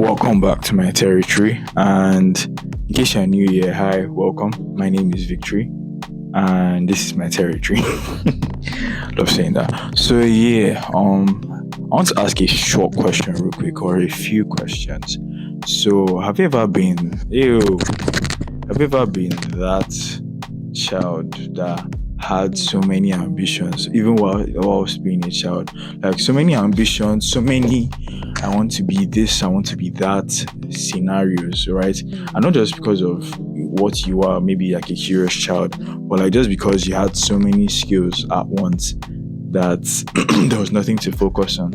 Welcome back to my territory. And in case you're new here, hi, welcome. My name is Victory, and this is my territory. Love saying that. So I want to ask a short question real quick, or a few questions. So, have you ever been that child that had so many ambitions, even whilst being a child? Like so many ambitions, so many I want to be this, I want to be that scenarios, right? And not just because of what you are, maybe like a curious child, but like just because you had so many skills at once that there was nothing to focus on.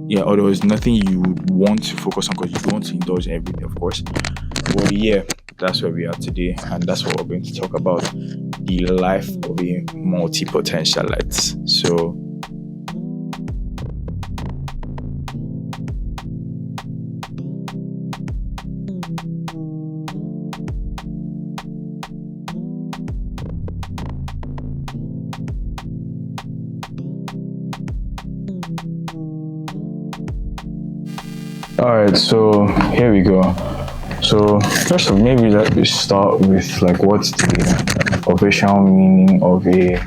Yeah, or there was nothing you would want to focus on because you don't want to indulge in everything, of course. Well, yeah, that's where we are today, and that's what we're going to talk about: the life of a multi-potentialite. So, all right, so here we go. So first of all, maybe let me start with like what's the official meaning of a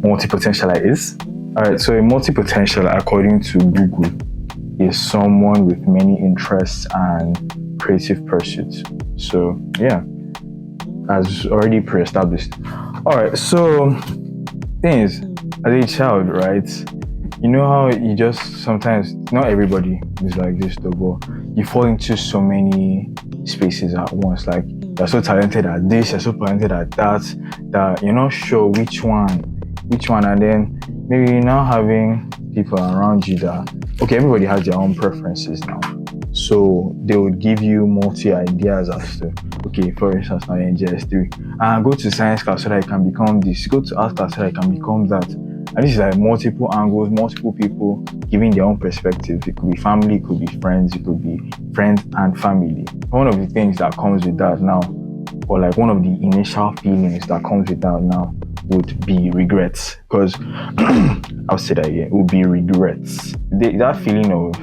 multipotentialite is. Alright, so a multipotentialite, according to Google, is someone with many interests and creative pursuits. So yeah, as already pre-established. Alright, so thing is, as a child, right? You know how you just sometimes, not everybody is like this though, but you fall into so many spaces at once. Like you're so talented at this, you're so talented at that you're not sure which one, and then maybe you're now having people around you that, okay, everybody has their own preferences now. So they would give you multi ideas as to, okay, for instance, now you're in JS3, and go to science class so that you can become this, go to art class so that you can become that. And this is like multiple angles, multiple people giving their own perspective. It could be family, it could be friends, it could be friends and family. One of the things that comes with that now, or like one of the initial feelings that comes with that now, would be regrets. Because I'll say that again, it would be regrets. That feeling of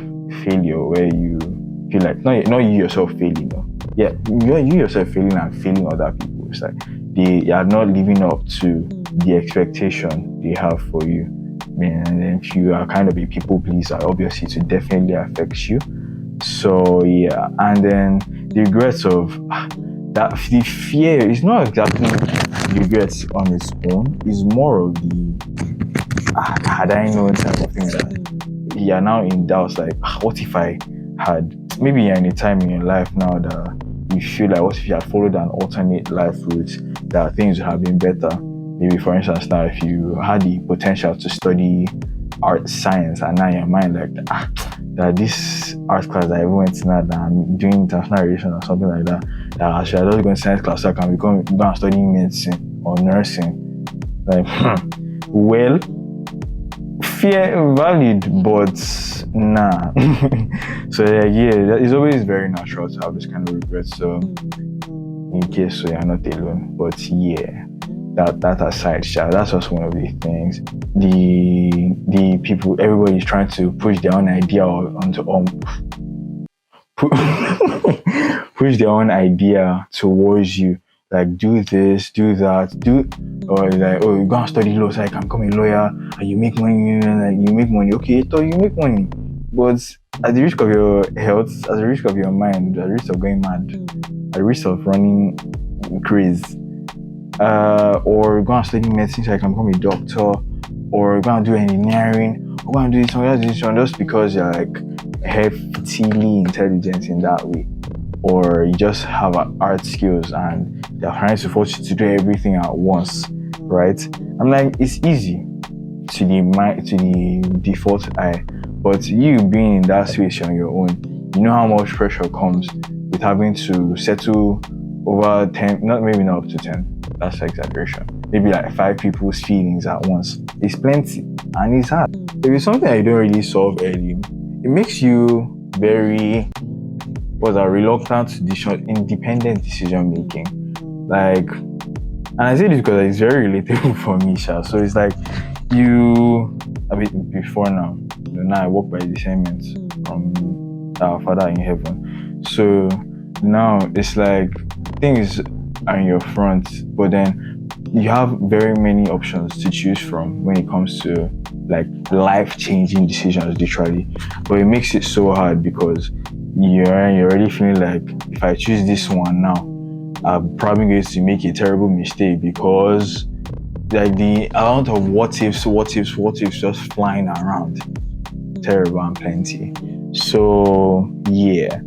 failure where you feel like, not you yourself failing, no. Yeah, you yourself failing and failing other people. It's like they are not living up to the expectation they have for you. And if you are kind of a people pleaser, obviously it definitely affects you. So yeah, and then the regrets of that, the fear is not exactly regrets on its own. It's more of the had I known type of thing that you are now in doubt. Like, what if I had, maybe you're in a time in your life now that you feel like, what if you had followed an alternate life route, that things would have been better. Maybe for instance now, if you had the potential to study art science, and now in your mind like that this art class that I went to now, that I'm doing international relations or something like that I should just go to science class so I can go and study medicine or nursing. Like well, fear valid, but nah. So yeah, it's always very natural to have this kind of regret. So in case so you're not alone, but yeah, that aside, that's just one of the things. The people, everybody's trying to push their own idea onto push their own idea towards you. Like, do this, do that, or like, oh, you go and study law so I can become a lawyer, and you make money, and like you make money. Okay, so you make money, but at the risk of your health, at the risk of your mind, at the risk of going mad, at the risk of running crazy. Or go and study medicine so I can become a doctor, or go and do engineering, or go and do this one just because you're like heftily intelligent in that way, or you just have art skills and they're trying to force you to do everything at once, right? I'm like, it's easy to the default eye, but you being in that situation on your own, you know how much pressure comes with having to settle over 10, not up to 10. That's exaggeration. Maybe like 5 people's feelings at once. It's plenty and it's hard. If it's something that you don't really solve early, it makes you very reluctant to independent decision making. Like, and I say this because it's very relatable for me, Sha. So it's like before now, now I work by the assignments from our Father in heaven. So now it's like things are in your front, but then you have very many options to choose from when it comes to like life-changing decisions, literally. But it makes it so hard because you're already feeling like, if I choose this one now, I'm probably going to make a terrible mistake, because like the amount of what ifs just flying around, terrible and plenty. So yeah,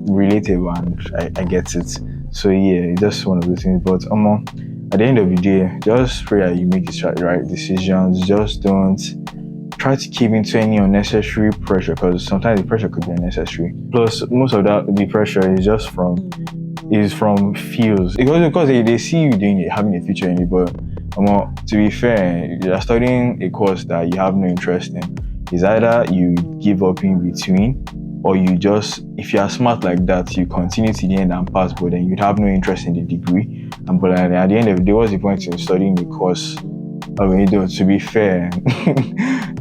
relatable, and I get it. So yeah, it's just one of those things. But at the end of the day, just pray that you make the right decisions. Just don't try to keep into any unnecessary pressure, because sometimes the pressure could be unnecessary. Plus, most of the pressure is just from feels, because they see you doing it, having a future in it. But to be fair, you're studying a course that you have no interest in. It's either you give up in between, or you just, if you are smart like that, you continue to the end and pass, but then you'd have no interest in the degree. But at the end of the day, what's the point in studying the course? I mean, to be fair,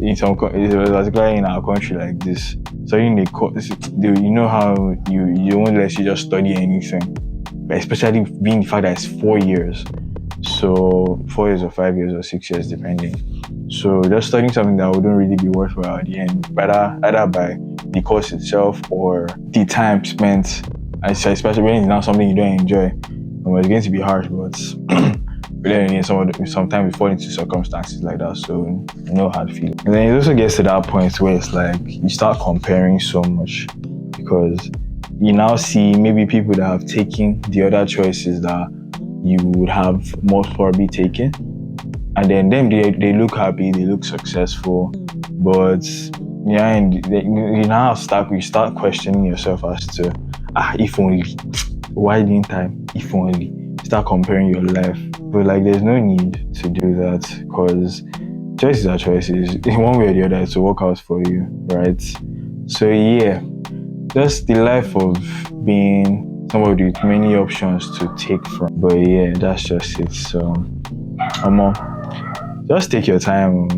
in some, particularly in our country like this, studying the course, you know how you won't let you just study anything, especially being the fact that it's 4 years. So 4 years or 5 years or 6 years, depending. So just studying something that wouldn't really be worthwhile at the end, either by the course itself or the time spent, especially when it's not something you don't enjoy. It's going to be harsh, but then again, sometimes we fall into circumstances like that, so no hard feeling. And then it also gets to that point where it's like you start comparing so much, because you now see maybe people that have taken the other choices that you would have most probably taken, and then they look happy, they look successful, but yeah, and you now start questioning yourself as to if only, why didn't I, if only. Start comparing your life, but like there's no need to do that, because choices are choices. In one way or the other, it's to work out for you, right? So yeah, just the life of being somebody with many options to take from. But yeah, that's just it. So just take your time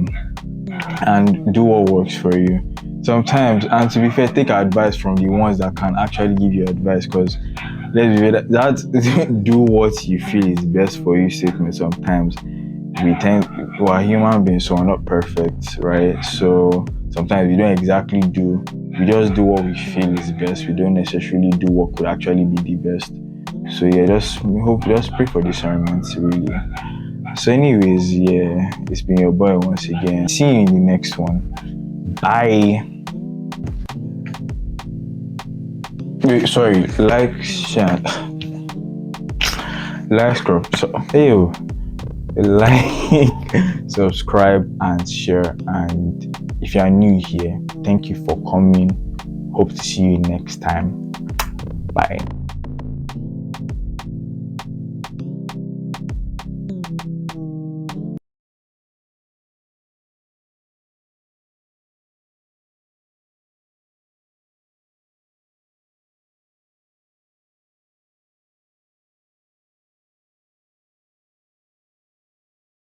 and do what works for you. Sometimes, and to be fair, take advice from the ones that can actually give you advice, because let's be fair, that do what you feel is best for you statement. Sometimes we're human beings, so we're not perfect, right? So sometimes we don't exactly we just do what we feel is best. We don't necessarily do what could actually be the best. So yeah, just pray for discernment, really. So anyways, yeah, it's been your boy once again. See you in the next one. Bye. Wait, sorry, share, subscribe and share. And if you are new here, thank you for coming. Hope to see you next time. Bye.